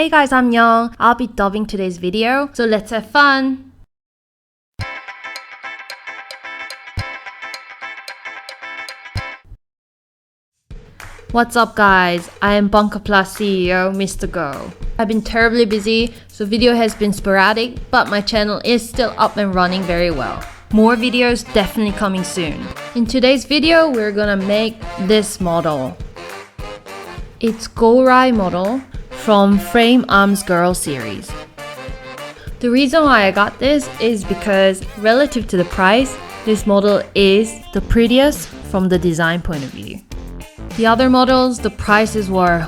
Hey guys, I'm Young. I'll be dubbing today's video, so let's have fun! What's up guys? I am Bunker Plus CEO, Mr. Go. I've been terribly busy, so video has been sporadic, but my channel is still up and running very well. More videos definitely coming soon. In today's video, we're gonna make this model. It's Girl-Gourai model from Frame Arms Girl series. The reason why I got this is because relative to the price, this model is the prettiest from the design point of view. The other models, the prices were,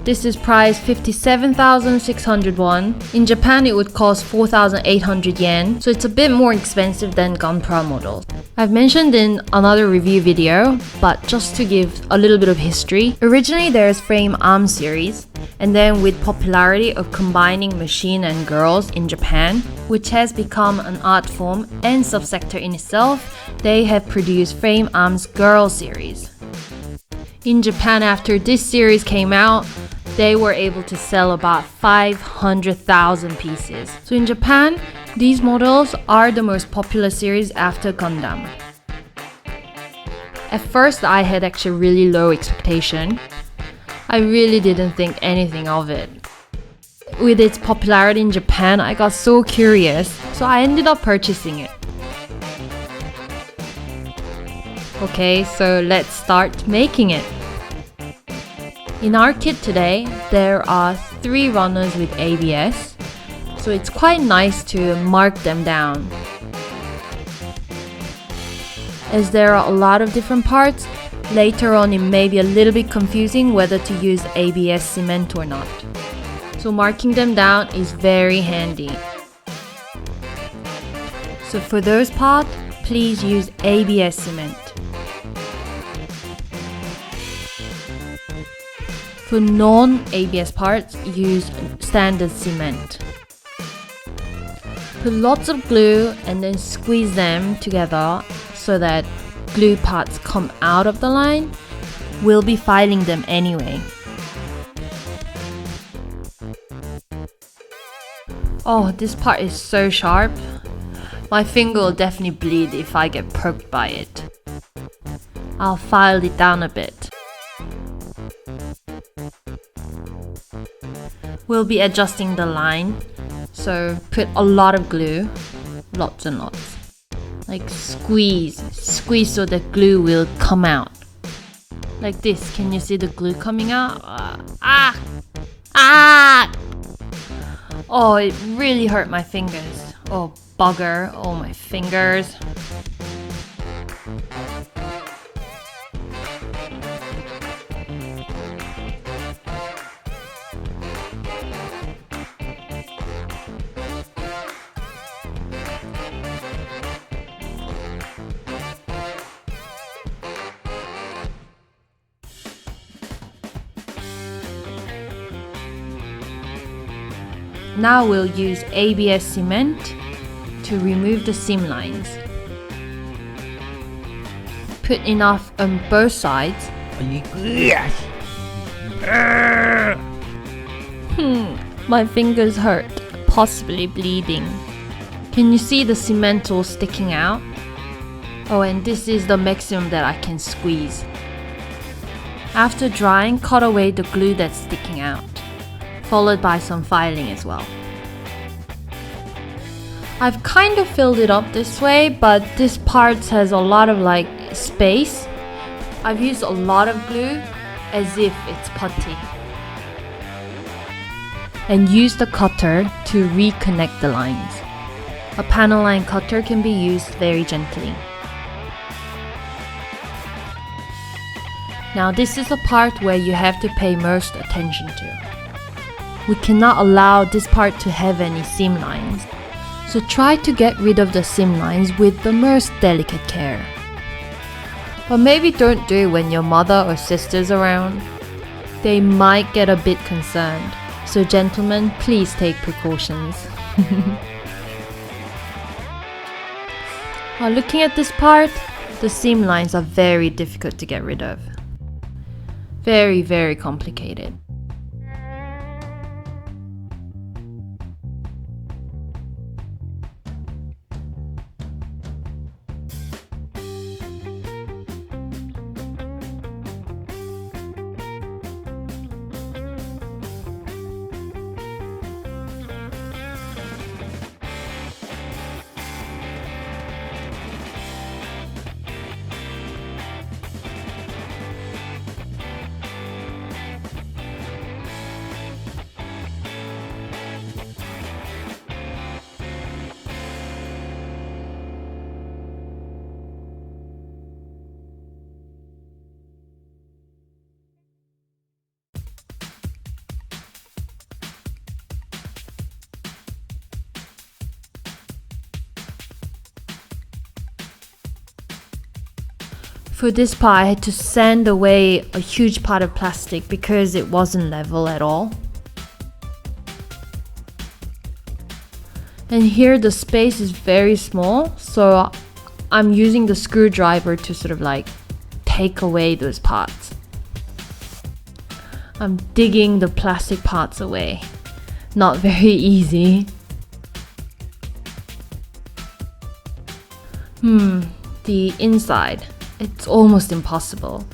This is priced 57,600 won. In Japan, it would cost 4,800 yen, so it's a bit more expensive than Gunpra models. I've mentioned in another review video, but just to give a little bit of history, originally there's Frame Arm series, and then with popularity of combining machine and girls in Japan, which has become an art form and subsector in itself, they have produced Frame Arms Girl series. In Japan, after this series came out, they were able to sell about 500,000 pieces. So in Japan, these models are the most popular series after Gundam. At first, I had actually really low expectation. I really didn't think anything of it. With its popularity in Japan, I got so curious, so I ended up purchasing it. Okay, so let's start making it. In our kit today, there are 3 runners with ABS, so it's quite nice to mark them down. As there are a lot of different parts, later on it may be a little bit confusing whether to use ABS cement or not. So marking them down is very handy. So for those parts, please use ABS cement. For non-ABS parts, use standard cement. Put lots of glue and then squeeze them together so that glue parts come out of the line. We'll be filing them anyway. Oh, this part is so sharp. My finger will definitely bleed if I get poked by it. I'll file it down a bit. We'll be adjusting the line, so put a lot of glue, lots and lots. Like squeeze so the glue will come out. Like this, can you see the glue coming out? Oh, it really hurt my fingers. Oh, bugger, oh my fingers. Now we'll use ABS cement to remove the seam lines. Put enough on both sides. My fingers hurt, possibly bleeding. Can you see the cement all sticking out? Oh, and this is the maximum that I can squeeze. After drying, cut away the glue that's sticking out, followed by some filing as well. I've kind of filled it up this way, but this part has a lot of space. I've used a lot of glue as if it's putty. And use the cutter to reconnect the lines. A panel line cutter can be used very gently. Now this is the part where you have to pay most attention to. We cannot allow this part to have any seam lines, so try to get rid of the seam lines with the most delicate care. But maybe don't do it when your mother or sister's around. They might get a bit concerned, so gentlemen, please take precautions. While looking at this part, the seam lines are very difficult to get rid of. Very, very complicated. For this part, I had to sand away a huge part of plastic because it wasn't level at all. And here the space is very small, so I'm using the screwdriver to sort of like take away those parts. I'm digging the plastic parts away. Not very easy. The inside. It's almost impossible.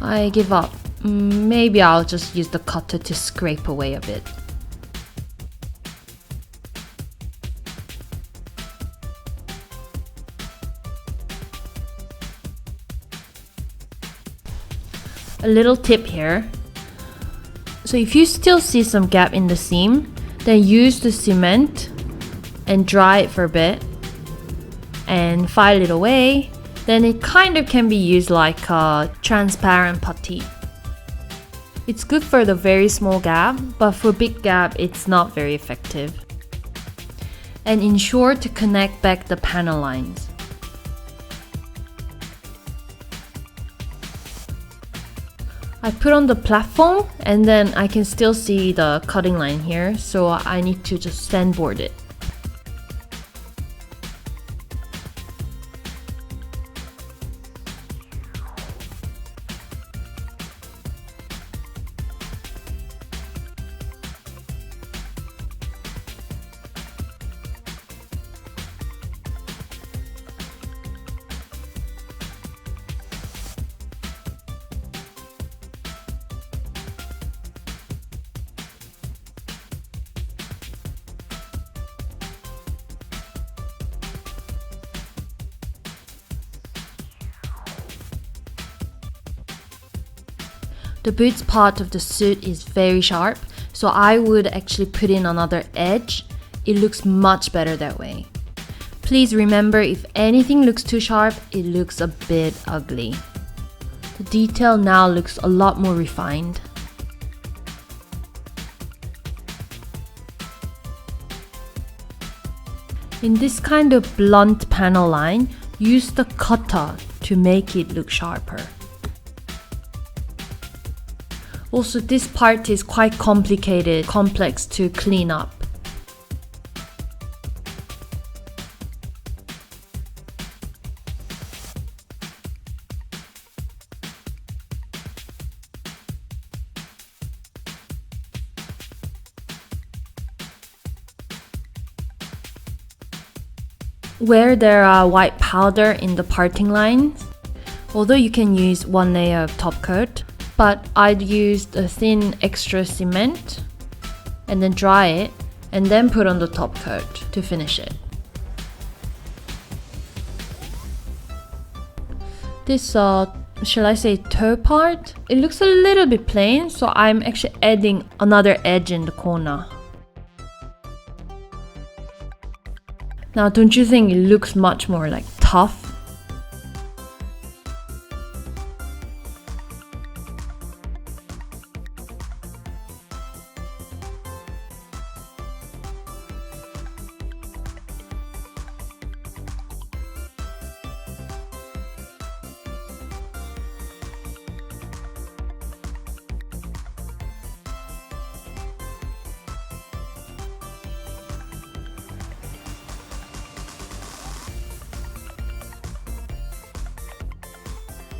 I give up. Maybe I'll just use the cutter to scrape away a bit. A little tip here. So if you still see some gap in the seam, then use the cement and dry it for a bit and file it away. Then it kind of can be used like a transparent putty. It's good for the very small gap, but for big gap, it's not very effective. And ensure to connect back the panel lines. I put on the platform and then I can still see the cutting line here, so I need to just sandboard it. The boots part of the suit is very sharp, so I would actually put in another edge. It looks much better that way. Please remember, if anything looks too sharp, it looks a bit ugly. The detail now looks a lot more refined. In this kind of blunt panel line, use the cutter to make it look sharper. Also, this part is quite complicated, complex to clean up. Where there are white powder in the parting lines, although you can use one layer of top coat, but I'd use a thin extra cement and then dry it and then put on the top coat to finish it. This shall I say toe part? It looks a little bit plain, so I'm actually adding another edge in the corner. Now, don't you think it looks much more like tough?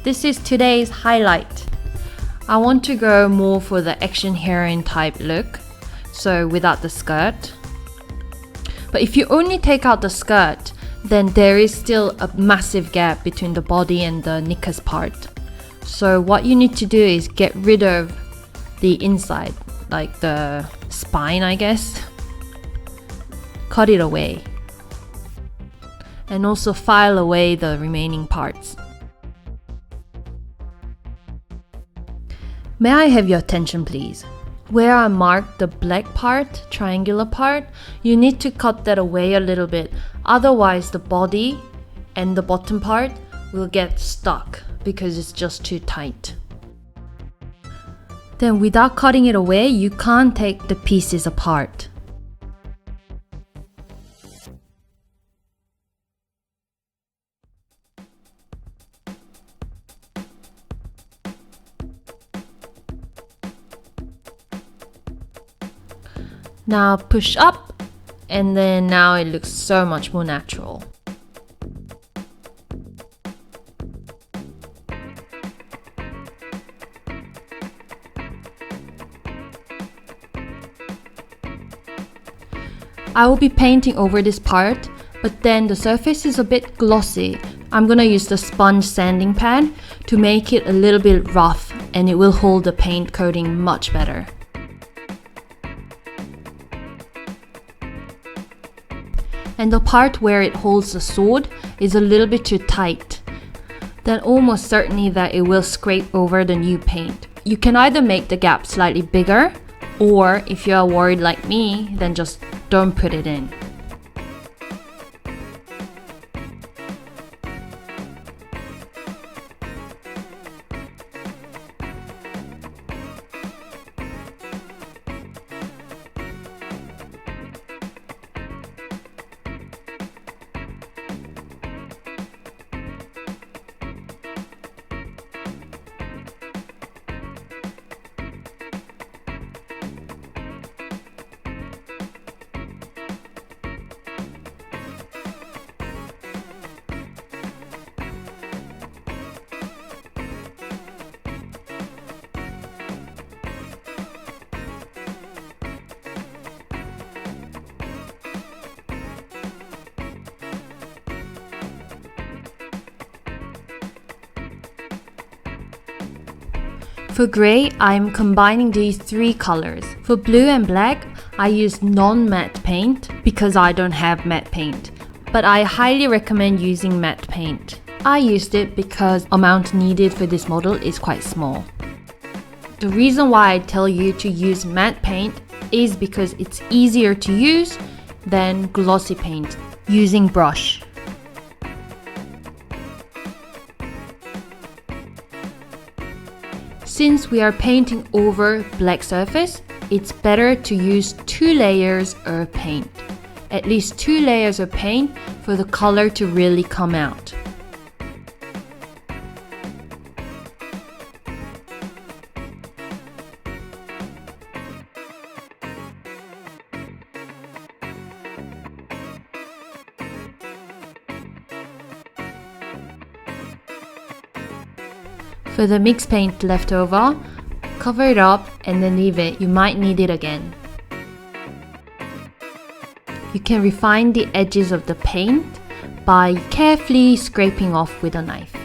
This is today's highlight. I want to go more for the action heroine type look, so without the skirt. But if you only take out the skirt, then there is still a massive gap between the body and the knickers part. So what you need to do is get rid of the inside, like the spine, I guess. Cut it away. And also file away the remaining parts. May I have your attention, please? Where I marked the black part, triangular part, you need to cut that away a little bit. Otherwise, the body and the bottom part will get stuck because it's just too tight. Then without cutting it away, you can't take the pieces apart. Now push up, and then now it looks so much more natural. I will be painting over this part, but then the surface is a bit glossy. I'm gonna use the sponge sanding pad to make it a little bit rough, and it will hold the paint coating much better. And the part where it holds the sword is a little bit too tight. Then almost certainly that it will scrape over the new paint. You can either make the gap slightly bigger, or if you are worried like me, then just don't put it in. For grey, I'm combining these three colors. For blue and black, I use non-matte paint because I don't have matte paint. But I highly recommend using matte paint. I used it because the amount needed for this model is quite small. The reason why I tell you to use matte paint is because it's easier to use than glossy paint using brush. Since we are painting over black surface, it's better to use 2 layers of paint. At least 2 layers of paint for the color to really come out. For the mixed paint left over, cover it up and then leave it. You might need it again. You can refine the edges of the paint by carefully scraping off with a knife.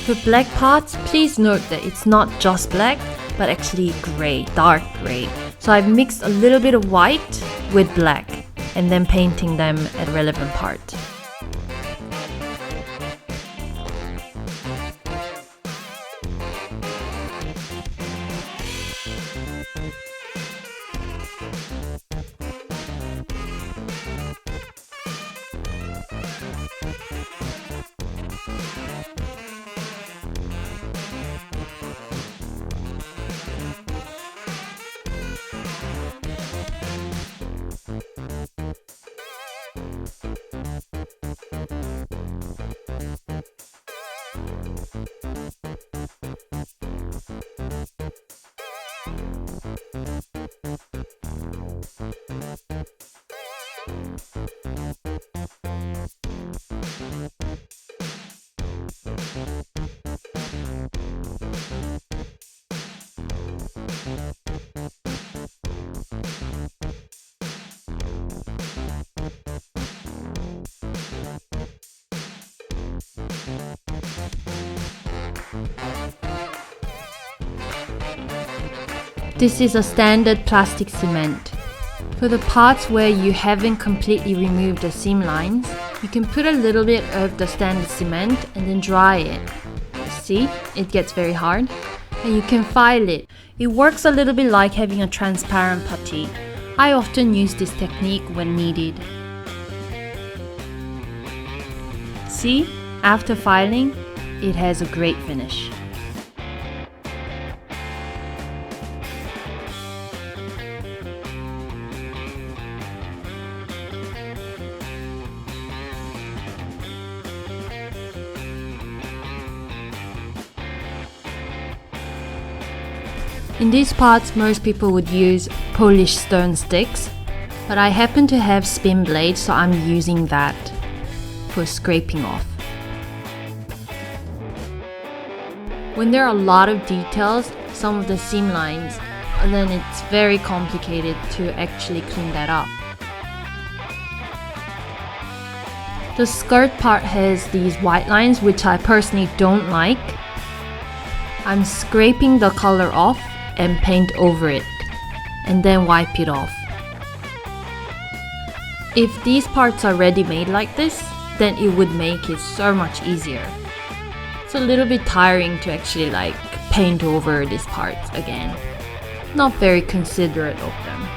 For black parts, please note that it's not just black, but actually grey, dark grey. So I've mixed a little bit of white with black and then painting them at relevant part. This is a standard plastic cement. For the parts where you haven't completely removed the seam lines, you can put a little bit of the standard cement and then dry it. See, it gets very hard. And you can file it. It works a little bit like having a transparent putty. I often use this technique when needed. See, after filing, it has a great finish. In these parts, most people would use polished stone sticks, but I happen to have spin blades, so I'm using that for scraping off. When there are a lot of details, some of the seam lines, then it's very complicated to actually clean that up. The skirt part has these white lines, which I personally don't like. I'm scraping the color off and paint over it, and then wipe it off. If these parts are ready made like this, then it would make it so much easier. It's a little bit tiring to actually paint over these parts again. Not very considerate of them.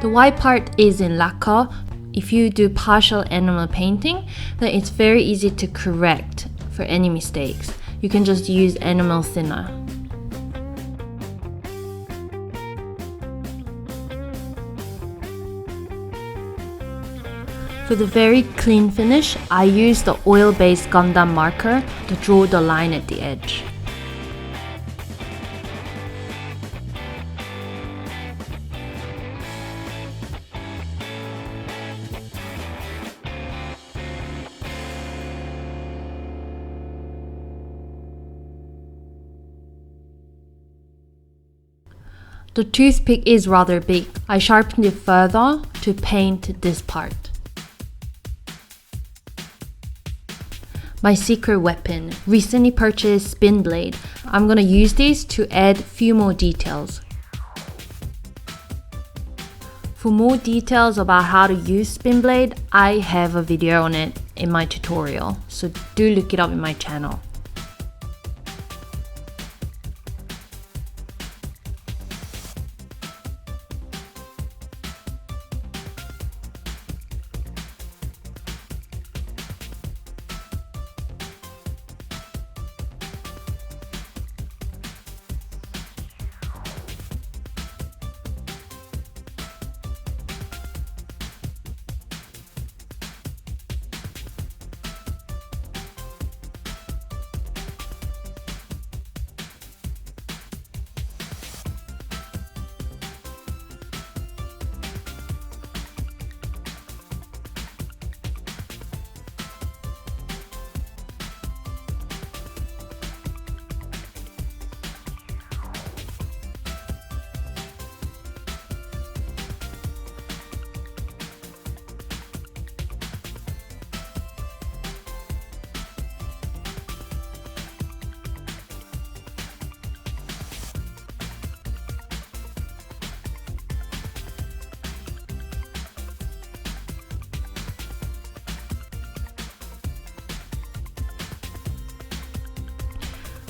The white part is in lacquer. If you do partial enamel painting, then it's very easy to correct for any mistakes. You can just use enamel thinner. For the very clean finish, I use the oil-based Gundam marker to draw the line at the edge. The toothpick is rather big. I sharpened it further to paint this part. My secret weapon, recently purchased spin blade. I'm gonna use these to add few more details. For more details about how to use spin blade, I have a video on it in my tutorial, so do look it up in my channel.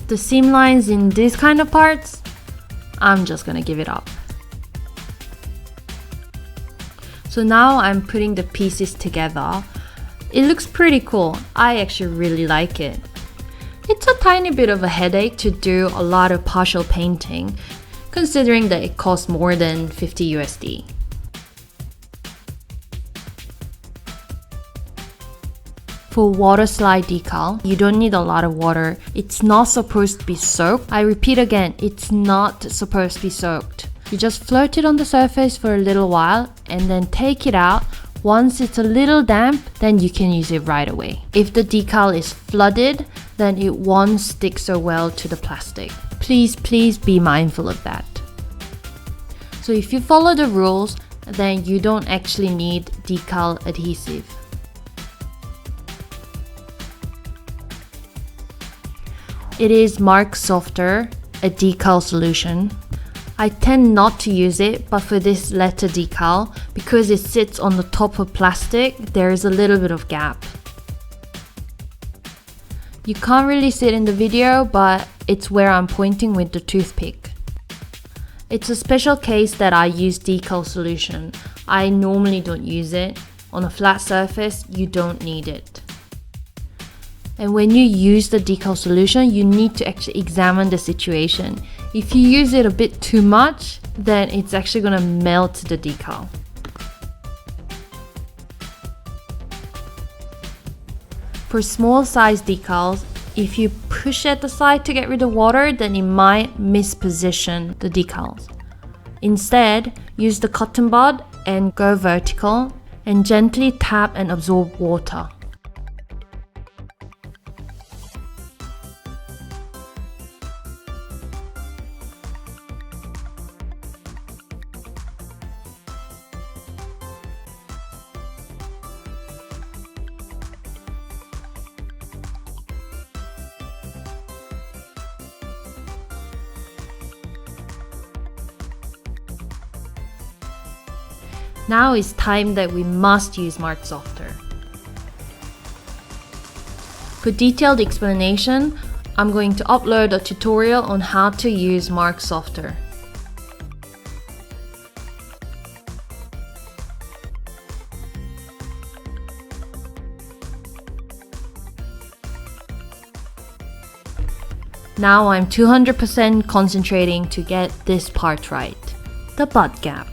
The seam lines in these kind of parts, I'm just gonna give it up. So now I'm putting the pieces together. It looks pretty cool. I actually really like it. It's a tiny bit of a headache to do a lot of partial painting, considering that it costs more than 50 USD. For water slide decal, you don't need a lot of water. It's not supposed to be soaked. I repeat again, it's not supposed to be soaked. You just float it on the surface for a little while and then take it out. Once it's a little damp, then you can use it right away. If the decal is flooded, then it won't stick so well to the plastic. Please be mindful of that. So if you follow the rules, then you don't actually need decal adhesive. It is Mark Softer, a decal solution. I tend not to use it, but for this letter decal, because it sits on the top of plastic, there is a little bit of gap. You can't really see it in the video, but it's where I'm pointing with the toothpick. It's a special case that I use decal solution. I normally don't use it. On a flat surface, you don't need it. And when you use the decal solution, you need to actually examine the situation. If you use it a bit too much, then it's actually going to melt the decal. For small size decals, if you push at the side to get rid of water, then it might misposition the decals. Instead, use the cotton bud and go vertical and gently tap and absorb water. Now it's time that we must use Mark Softer. For detailed explanation, I'm going to upload a tutorial on how to use Mark Softer. Now I'm 200% concentrating to get this part right, the butt gap.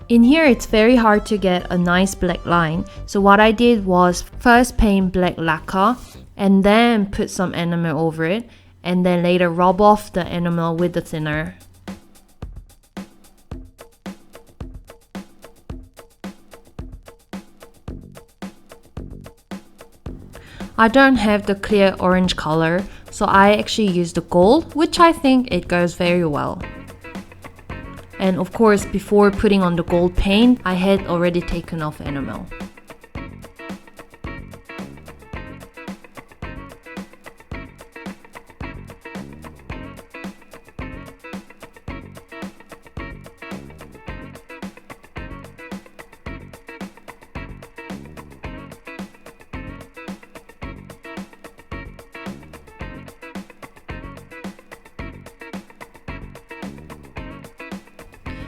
In here, it's very hard to get a nice black line, so what I did was first paint black lacquer and then put some enamel over it, and then later rub off the enamel with the thinner. I don't have the clear orange color, so I actually used the gold, which I think it goes very well. And of course, before putting on the gold paint, I had already taken off enamel.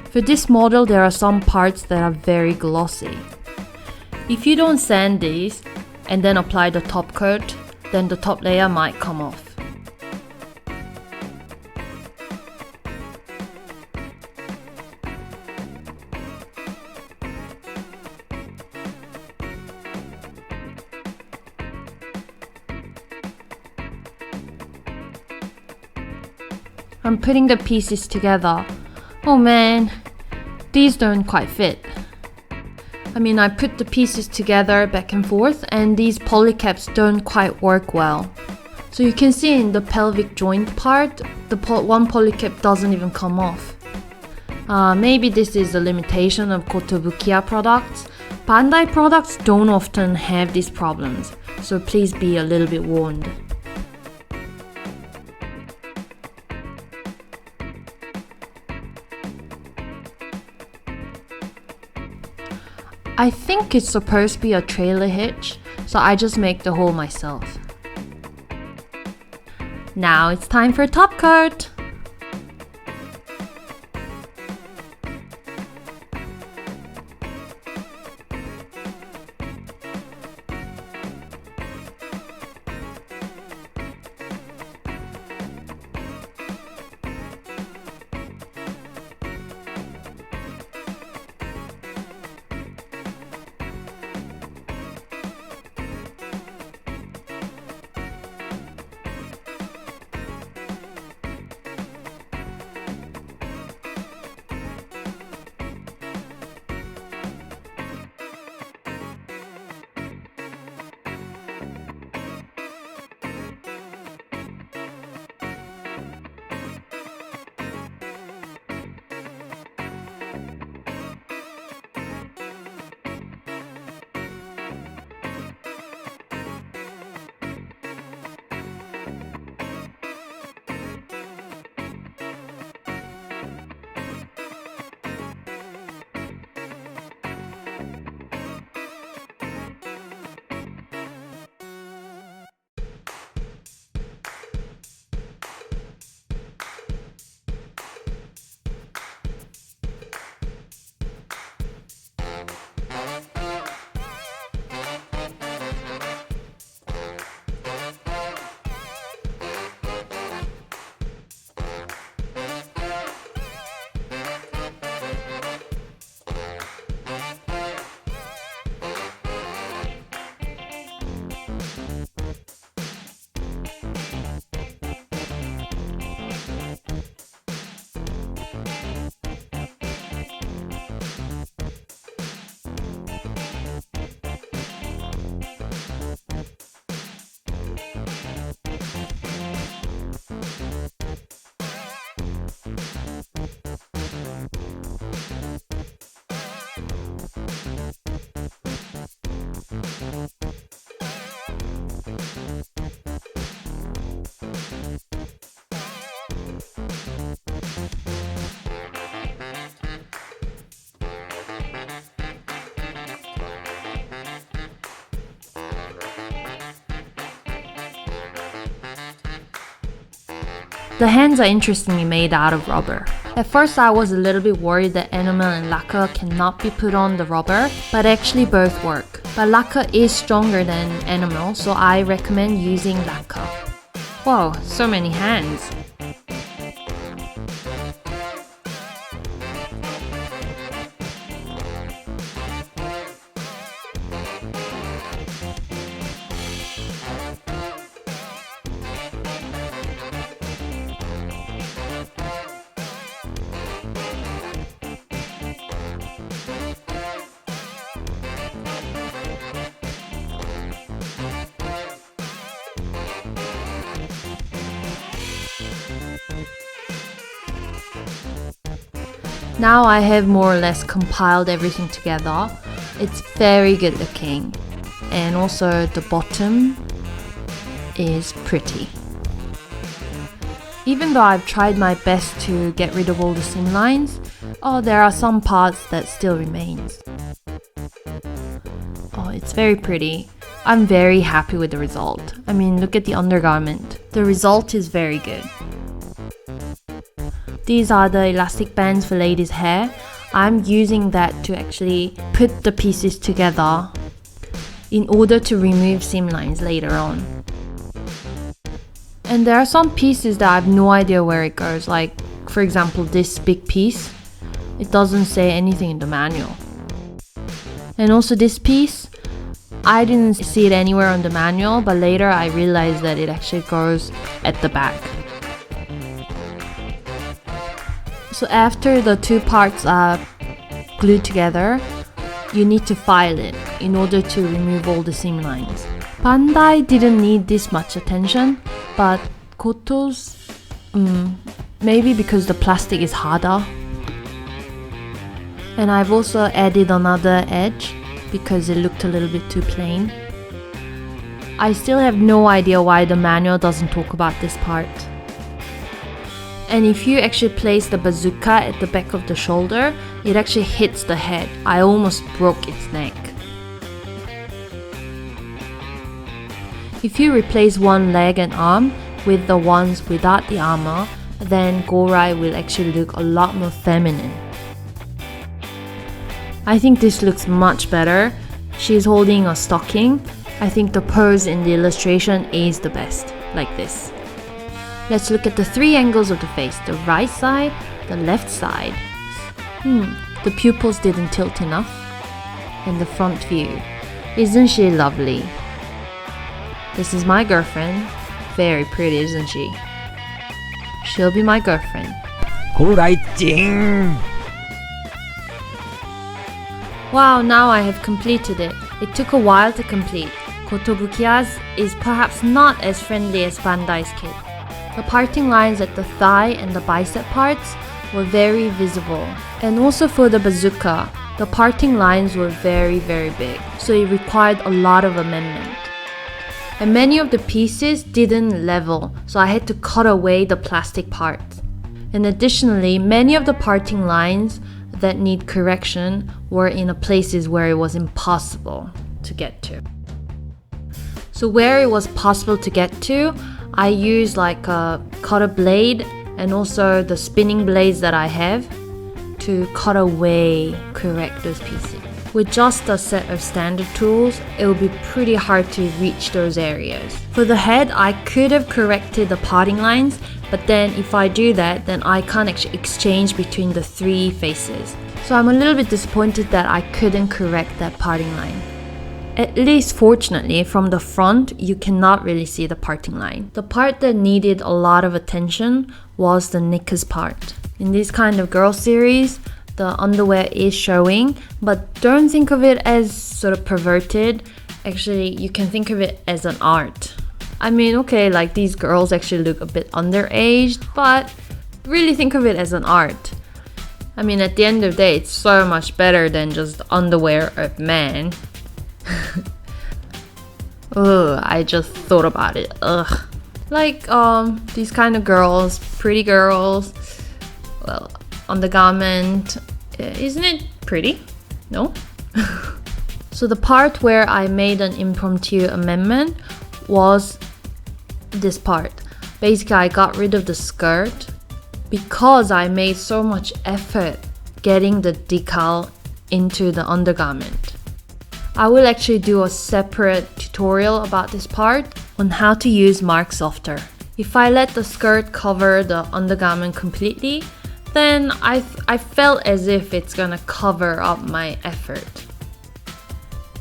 For this model, there are some parts that are very glossy. If you don't sand these and then apply the top coat, then the top layer might come off. I'm putting the pieces together. Oh man, these don't quite fit. I put the pieces together back and forth, and these polycaps don't quite work well. So you can see in the pelvic joint part, one polycap doesn't even come off. Maybe this is a limitation of Kotobukiya products. Bandai products don't often have these problems, so please be a little bit warned. I think it's supposed to be a trailer hitch, so I just make the hole myself. Now it's time for top coat! The hands are interestingly made out of rubber. At first I was a little bit worried that enamel and lacquer cannot be put on the rubber, but actually both work. But lacquer is stronger than enamel, so I recommend using lacquer. Whoa, so many hands! Now I have more or less compiled everything together. It's very good looking, and also the bottom is pretty. Even though I've tried my best to get rid of all the seam lines, there are some parts that still remains. It's very pretty. I'm very happy with the result. I mean, look at the undergarment. The result is very good. These are the elastic bands for ladies' hair. I'm using that to actually put the pieces together in order to remove seam lines later on. And there are some pieces that I have no idea where it goes, like for example this big piece. It doesn't say anything in the manual. And also this piece, I didn't see it anywhere on the manual, but later I realized that it actually goes at the back. So after the two parts are glued together, you need to file it in order to remove all the seam lines. Bandai didn't need this much attention, but Koto's, maybe because the plastic is harder. And I've also added another edge because it looked a little bit too plain. I still have no idea why the manual doesn't talk about this part. And if you actually place the bazooka at the back of the shoulder, it actually hits the head. I almost broke its neck. If you replace one leg and arm with the ones without the armor, then Girl-Gourai will actually look a lot more feminine. I think this looks much better. She's holding a stocking. I think the pose in the illustration is the best, like this. Let's look at the three angles of the face, the right side, the left side. The pupils didn't tilt enough. And the front view. Isn't she lovely? This is my girlfriend. Very pretty, isn't she? She'll be my girlfriend. Girl-Gourai 찡! Wow, now I have completed it. It took a while to complete. Kotobukiya's is perhaps not as friendly as Bandai's kit. The parting lines at the thigh and the bicep parts were very visible. And also for the bazooka, the parting lines were very big, so it required a lot of amendment. And many of the pieces didn't level, so I had to cut away the plastic parts. And additionally, many of the parting lines that need correction were in places where it was impossible to get to. So where it was possible to get to, I used like a cutter blade and also the spinning blades that I have to cut away, correct those pieces. With just a set of standard tools, it would be pretty hard to reach those areas. For the head, I could have corrected the parting lines, but then if I do that, then I can't actually exchange between the three faces. So I'm a little bit disappointed that I couldn't correct that parting line. At least fortunately, from the front, you cannot really see the parting line. The part that needed a lot of attention was the knickers part. In this kind of girl series, the underwear is showing, but don't think of it as sort of perverted. Actually, you can think of it as an art. I mean, okay, like these girls actually look a bit underaged, but really think of it as an art. I mean, at the end of the day, it's so much better than just underwear of men. Ugh, I just thought about it. Ugh. Like these kind of girls, pretty girls, well, undergarment, isn't it pretty? No? So the part where I made an impromptu amendment was this part. Basically, I got rid of the skirt because I made so much effort getting the decal into the undergarment. I will actually do a separate tutorial about this part on how to use Mark Softer. If I let the skirt cover the undergarment completely, then I felt as if it's gonna cover up my effort.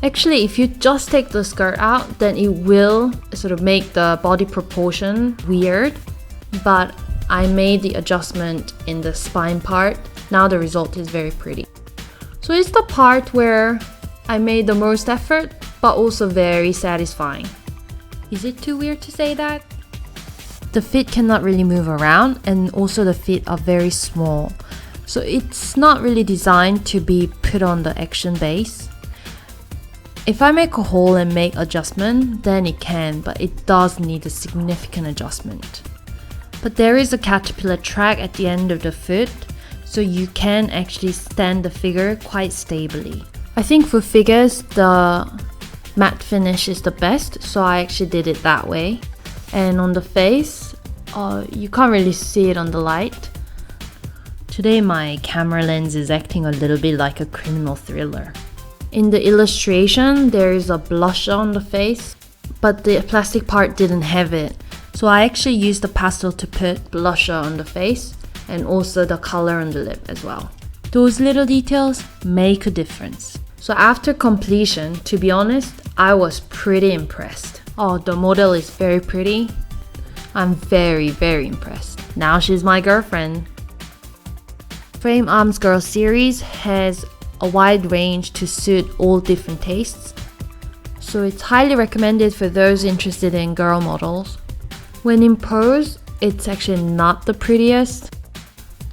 Actually, if you just take the skirt out, then it will sort of make the body proportion weird. But I made the adjustment in the spine part. Now the result is very pretty. So it's the part where I made the most effort, but also very satisfying. Is it too weird to say that? The feet cannot really move around, and also the feet are very small. So it's not really designed to be put on the action base. If I make a hole and make adjustment, then it can, but it does need a significant adjustment. But there is a caterpillar track at the end of the foot, so you can actually stand the figure quite stably. I think for figures, the matte finish is the best, so I actually did it that way. And on the face, you can't really see it on the light. Today my camera lens is acting a little bit like a criminal thriller. In the illustration, there is a blusher on the face, but the plastic part didn't have it. So I actually used the pastel to put blusher on the face and also the color on the lip as well. Those little details make a difference. So after completion, to be honest, I was pretty impressed. Oh, the model is very pretty. I'm very, very impressed. Now she's my girlfriend. Frame Arms Girl series has a wide range to suit all different tastes. So it's highly recommended for those interested in girl models. When in pose, it's actually not the prettiest.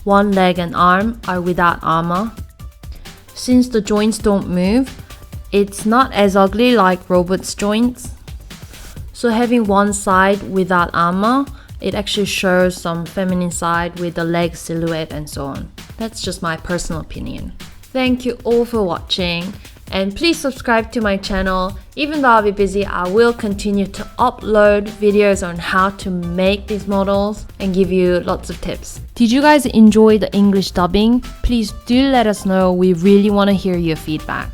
One leg and arm are without armor. Since the joints don't move, it's not as ugly like robot's joints. So having one side without armor, it actually shows some feminine side with the leg silhouette and so on. That's just my personal opinion. Thank you all for watching, and please subscribe to my channel. Even though I'll be busy, I will continue to upload videos on how to make these models and give you lots of tips. Did you guys enjoy the English dubbing? Please do let us know. We really want to hear your feedback.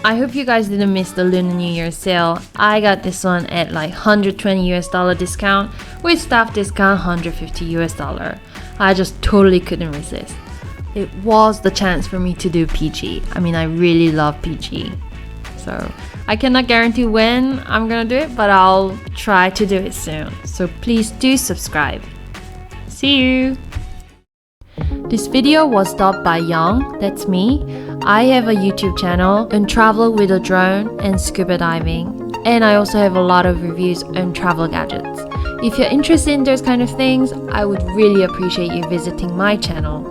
I hope you guys didn't miss the Lunar New Year sale. I got this one at like $120 discount with staff discount $150. I just totally couldn't resist. It was the chance for me to do PG. I mean, I really love PG. So I cannot guarantee when I'm gonna do it, but I'll try to do it soon. So please do subscribe. See you! This video was dubbed by Young, that's me. I have a YouTube channel on travel with a drone and scuba diving. And I also have a lot of reviews on travel gadgets. If you're interested in those kind of things, I would really appreciate you visiting my channel.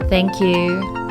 Thank you.